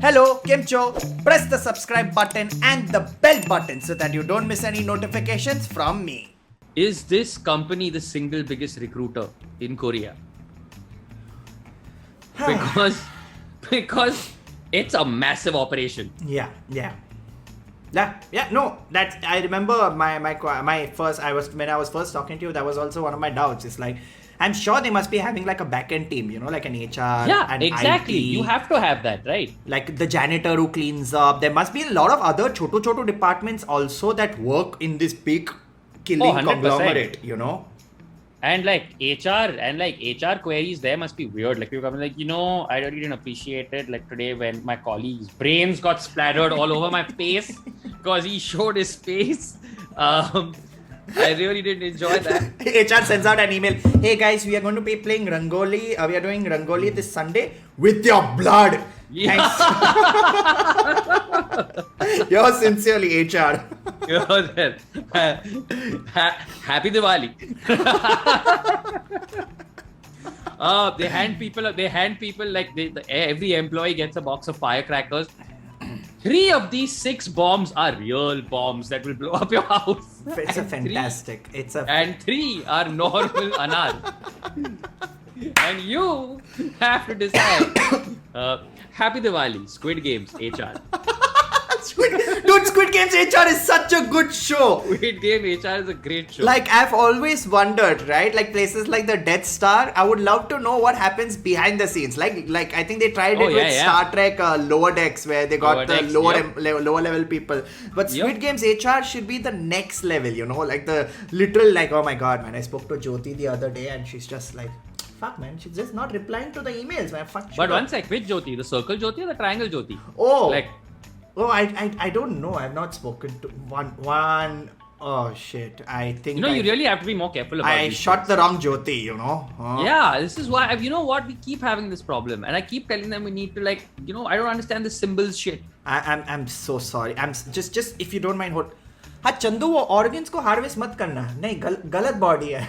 Hello, Kimcho. Press the subscribe button and the bell button so that you don't miss any notifications from me. Is this company the single biggest recruiter in Korea? because it's a massive operation. Yeah. No, that's, I remember my first, when I was first talking to you, that was also one of my doubts. It's like, I'm sure they must be having like a back-end team, you know, like an HR. Yeah, and exactly. IT, You have to have that, right? like the janitor who cleans up. There must be a lot of other choto departments also that work in this big killing 100%. conglomerate, you know. And like HR queries there must be weird. Like people come like, I really didn't appreciate it. Like today when my colleague's brains got splattered all over my face because he showed his face. I really didn't enjoy that. HR sends out an email. Hey guys, we are going to be playing Rangoli. We are doing Rangoli this Sunday with your blood. Yeah. Thanks. Yours sincerely, HR. Happy Diwali. They hand people like every employee gets a box of firecrackers. 3 of these 6 bombs are real bombs that will blow up your house. It's a fantastic. And 3 are normal anar. And you have to decide. Happy Diwali, Squid Games, HR. Squid Games HR is such a good show. Squid Game HR is a great show. Like, I've always wondered, right? Like places like the Death Star, I would love to know what happens behind the scenes. Like I think they tried it with Star Trek Lower Decks, where they got lower level people. But Squid Games HR should be the next level, you know? Like the literal, like, oh my god, man, I spoke to Jyoti the other day and she's just like, fuck, man, she's just not replying to the emails, man. Fuck. But one sec, which Jyoti? The circle Jyoti or the triangle Jyoti? Oh, I don't know. I've not spoken to one. Oh shit! I think you really have to be more careful about. I shot the wrong Jyoti, you know. Yeah, this is why. You know what? We keep having this problem, and I keep telling them we need to I don't understand the symbols shit. I'm so sorry. I'm just if you don't mind, हाँ चंदू वो organs को harvest मत करना. नहीं गलत body है.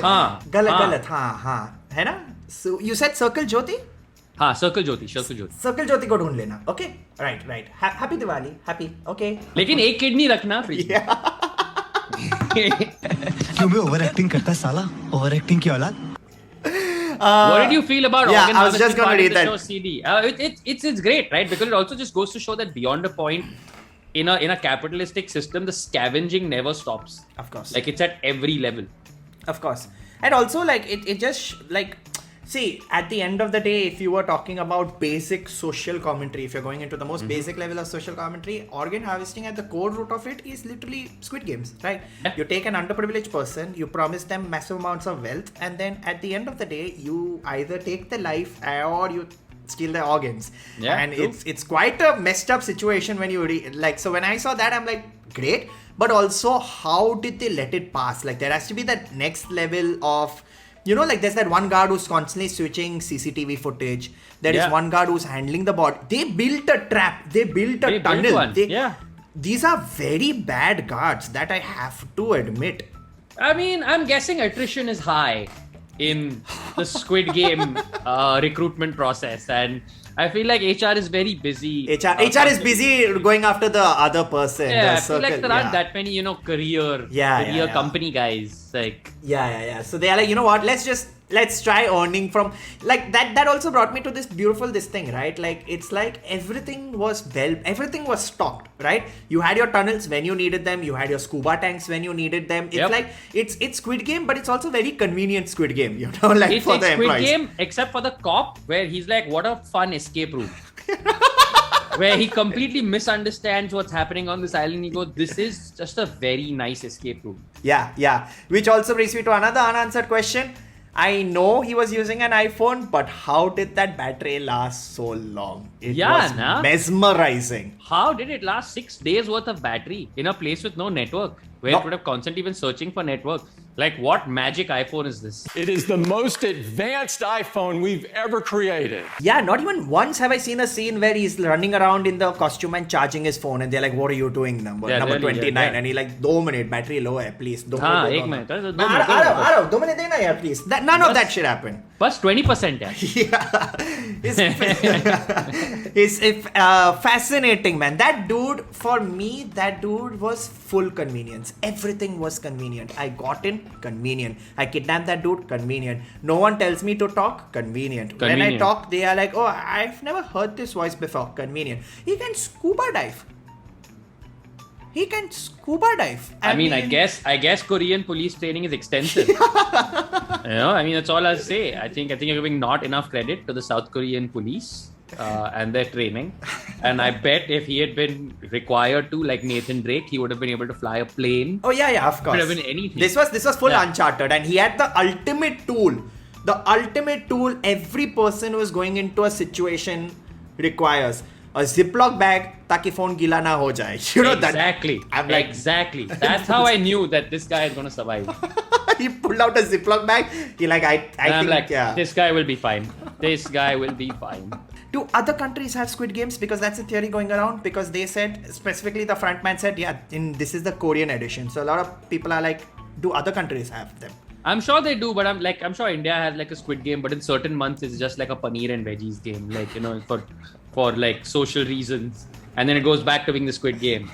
हाँ गलत हाँ है ना. So you said circle Jyoti? हाँ सर्कल ज्योति को ढूंढ लेना. Okay right. Happy Diwali. Happy. Okay लेकिन एक किडनी रखना फ्रिज. क्यों भी ओवर एक्टिंग करता है साला. ओवर एक्टिंग की औलाद. What did you feel about organ I was just going to read that. Show CD? It's great, right? Because it also just goes to show that beyond a point, in a capitalistic system, the scavenging never stops. Of course. Like it's at every level. Of course. And also like it just like. See, at the end of the day, if you were talking about basic social commentary, if you're going into the most basic level of social commentary, organ harvesting at the core root of it is literally Squid Games, right? Yeah. You take an underprivileged person, you promise them massive amounts of wealth, and then at the end of the day, you either take their life or you steal their organs. Yeah, and true. It's quite a messed up situation when you so when I saw that, I'm like, great, but also how did they let it pass? Like there has to be that next level of, like there's that one guard who's constantly switching CCTV footage. There is one guard who's handling the bot. They built a trap. They built a tunnel. These are very bad guards, that I have to admit. I mean, I'm guessing attrition is high in the Squid Game recruitment process, and I feel like HR is very busy. HR is busy going after the other person. Yeah, I feel like there aren't that many, career company guys. Like So they are like, you know what? Let's try earning from like that. That also brought me to this thing, right? Like it's like everything was stocked, right? You had your tunnels when you needed them. You had your scuba tanks when you needed them. It's like it's Squid Game, but it's also very convenient Squid Game, like it's for the employees. Squid Game, except for the cop, where he's like, what a fun escape room. Where he completely misunderstands what's happening on this island. He goes, this is just a very nice escape room. Yeah. Which also brings me to another unanswered question. I know he was using an iPhone, but how did that battery last so long? It was mesmerizing. How did it last 6 days worth of battery in a place with no network, where it would have constantly been searching for network? Like, what magic iPhone is this? It is the most advanced iPhone we've ever created. Yeah, not even once have I seen a scene where he's running around in the costume and charging his phone, and they're like, what are you doing, number 29? And he like, 2 minutes, battery low hai, please. 2 minutes. 1 minute. 2 minutes, please. None of that shit happened. Plus 20%. Yeah, it's fascinating, man. That dude, for me, that dude was full convenience. Everything was convenient. I got in, convenient. I kidnapped that dude, convenient. No one tells me to talk, convenient. When I Convenient. talk, they are like, oh, I've never heard this voice before, convenient. He can scuba dive. He can scuba dive. I mean, I guess Korean police training is extensive. That's all I'll say. I think you're giving not enough credit to the South Korean police and their training. And I bet if he had been required to, like Nathan Drake, he would have been able to fly a plane. Oh yeah, of course. Could have been anything. This was full Yeah. Uncharted, and he had the ultimate tool. The ultimate tool every person who is going into a situation requires. A Ziploc bag, ताकि phone गीला ना हो जाए. You know Exactly. that. I'm like, Exactly. That's how I knew that this guy is going to survive. he pulled out a Ziploc bag. He like, I And I'm think, like, yeah. this guy will be fine. This guy will be fine. Do other countries have Squid Games? Because that's a theory going around. Because they said, specifically the frontman said, yeah, this is the Korean edition. So a lot of people are like, do other countries have them? I'm sure they do, but I'm sure India has like a Squid Game, but in certain months it's just like a paneer and veggies game, like, you know, for like social reasons, and then it goes back to being the Squid Game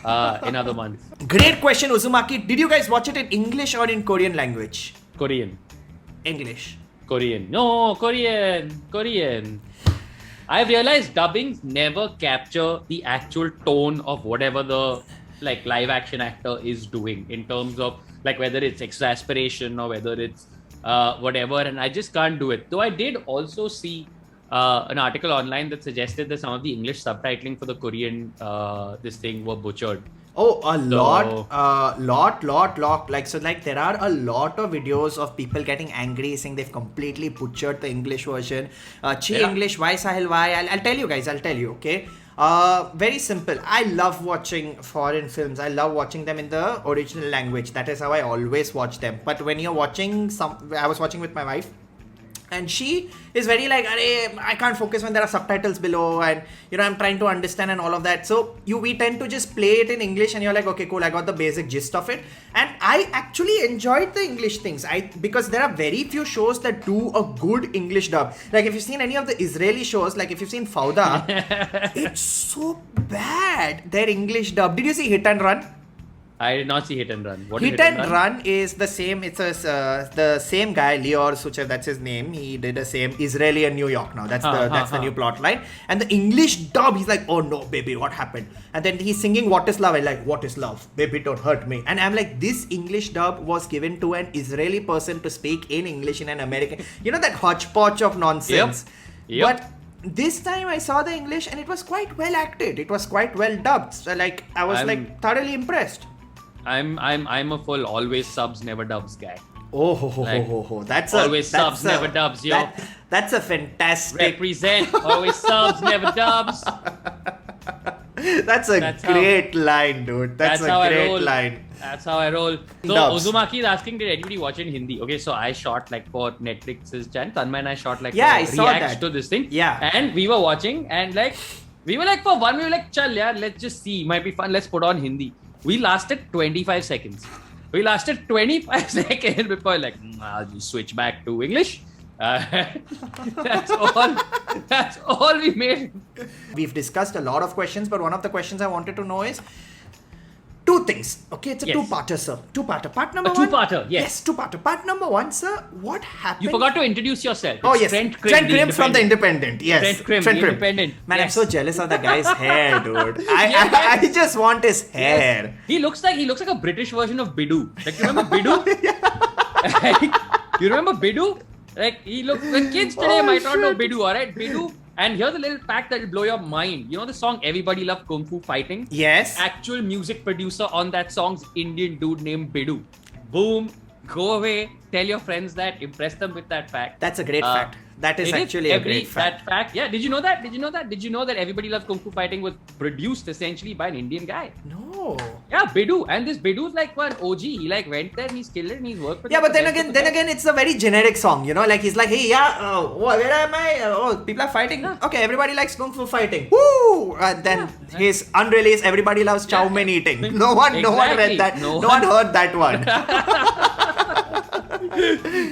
in other months. Great question, Uzumaki. Did you guys watch it in English or in Korean language? Korean. No, Korean. I've realized dubbings never capture the actual tone of whatever the like live action actor is doing in terms of like whether it's exasperation or whether it's whatever, and I just can't do it. Though I did also see an article online that suggested that some of the English subtitling for the Korean this thing were butchered. Oh, a lot. Like, there are a lot of videos of people getting angry saying they've completely butchered the English version. English, why Sahil, why? I'll tell you guys, okay? Very simple. I love watching foreign films. I love watching them in the original language. That is how I always watch them. But when you're watching I was watching with my wife, and she is very like, I can't focus when there are subtitles below, and you know, I'm trying to understand and all of that. So we tend to just play it in English, and you're like, okay, cool, I got the basic gist of it. And I actually enjoyed the English things. Because there are very few shows that do a good English dub. Like, if you've seen any of the Israeli shows, like if you've seen Fauda, it's so bad, their English dub. Did you see Hit and Run? I did not see Hit and Run. What is Hit and Run is the same. It's the same guy, Lior Sucher. That's his name. He did the same Israeli and New York now. That's the new plot line. And the English dub, he's like, oh no, baby, what happened? And then he's singing What is Love? I'm like, what is love? Baby, don't hurt me. And I'm like, this English dub was given to an Israeli person to speak in English in an American. You know, that hodgepodge of nonsense. Yep. But this time I saw the English and it was quite well acted. It was quite well dubbed. So like, I was thoroughly impressed. I'm a full always subs never dubs guy. That's always subs never dubs, yo. That's a fantastic. Represent always subs never dubs. That's a great line, dude. That's a great line. That's how I roll. So Dubs. Uzumaki is asking, did anybody watch in Hindi? Okay, so I shot like for Netflix's channel. Tanmay and I shot like I saw reacts that. to this thing. Yeah. And we were watching and like we were like for one, we were like, chal yaar, let's just see. Might be fun. Let's put on Hindi. We lasted 25 seconds. Before like, I'll just switch back to English. That's all we made. We've discussed a lot of questions, but one of the questions I wanted to know is two things. Okay, it's a two-parter, sir. Two-parter. Part number one. Two-parter, yes. Two-parter. Part number one, sir. What happened? You forgot to introduce yourself. Oh, yes. Trent Krim from The Independent. Yes. Trent Krim, The Independent. Man, yes. I'm so jealous of the guy's hair, dude. I just want his hair. Yes. He looks like a British version of Bidu. Like, you remember Bidu? You remember Bidu? Like, he looks. The kids today might not know Bidu, alright? Bidu. And here's a little fact that will blow your mind. You know the song Everybody Love Kung Fu Fighting? Yes. Actual music producer on that song's Indian dude named Bidu. Boom. Go away. Tell your friends that. Impress them with that fact. That's a great fact. That is actually a great fact. That fact. Yeah. Did you know that? Did you know that Everybody Loves Kung Fu Fighting was produced essentially by an Indian guy? No. Yeah, Bidu. And this Bidu's like one OG. He like went there and he's killed it and he's worked with but then again, it's a very generic song, you know, like he's like, hey, where am I? People are fighting. Yeah. Okay, everybody likes Kung Fu Fighting. Woo! And then his unreleased Everybody Loves Chow Mein Eating. No one read that. No one heard that one.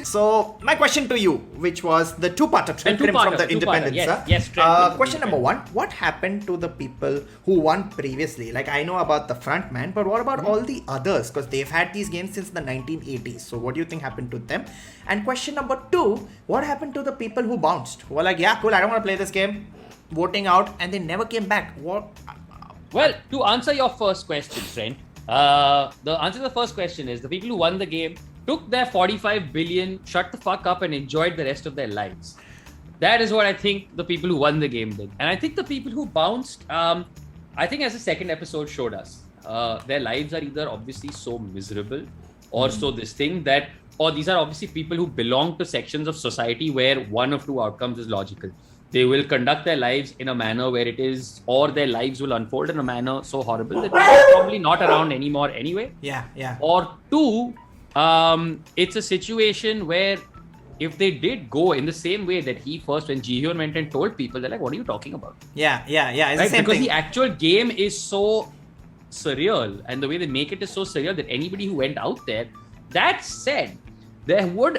So my question to you, which was the two-parter from the Independence. Yes. Question number one: what happened to the people who won previously? Like, I know about the front man, but what about all the others? Because they've had these games since the 1980s. So what do you think happened to them? And question number two: what happened to the people who bounced? Who were like, yeah, cool, I don't want to play this game, voting out, and they never came back. What? Well, to answer your first question, friend, the answer to the first question is the people who won the game took their 45 billion, shut the fuck up, and enjoyed the rest of their lives. That is what I think the people who won the game did. And I think the people who bounced, I think as the second episode showed us, their lives are either obviously so miserable or so this thing that, or these are obviously people who belong to sections of society where one of two outcomes is logical. They will conduct their lives in a manner where it is, or their lives will unfold in a manner so horrible that they're probably not around anymore anyway. Yeah. Or two, it's a situation where if they did go in the same way that he first, when Ji-hyun went and told people, they're like, what are you talking about? Yeah. It's Right? the same Because thing. the actual game is so surreal and the way they make it is so surreal that anybody who went out there, that said, there would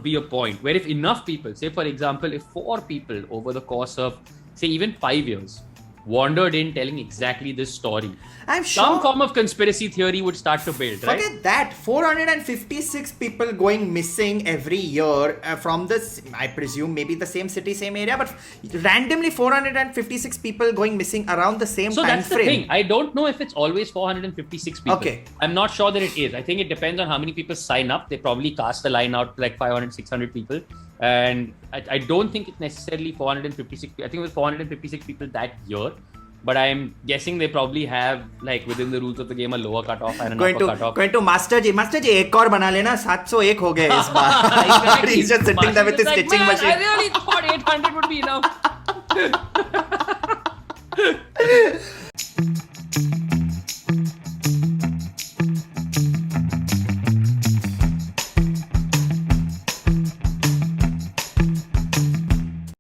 be a point where if enough people, say for example, if 4 people over the course of, say, even 5 years, wandered in telling exactly this story, I'm some sure. form of conspiracy theory would start to build, right? Forget that. 456 people going missing every year from this, I presume, maybe the same city, same area, but randomly 456 people going missing around the same So time that's frame. the thing. I don't know if it's always 456 people. Okay. I'm not sure that it is. I think it depends on how many people sign up. They probably cast the line out to like 500, 600 people. And I don't think it's necessarily 456 people. I think it was 456 people that year. But I'm guessing they probably have, like, within the rules of the game, a lower cutoff and an upper cutoff. Going to Master Ji एक और बना लेना 701 हो गए इस बार. Exactly. He's just sitting there with his Like, stitching man, machine. I really thought 800 would be enough.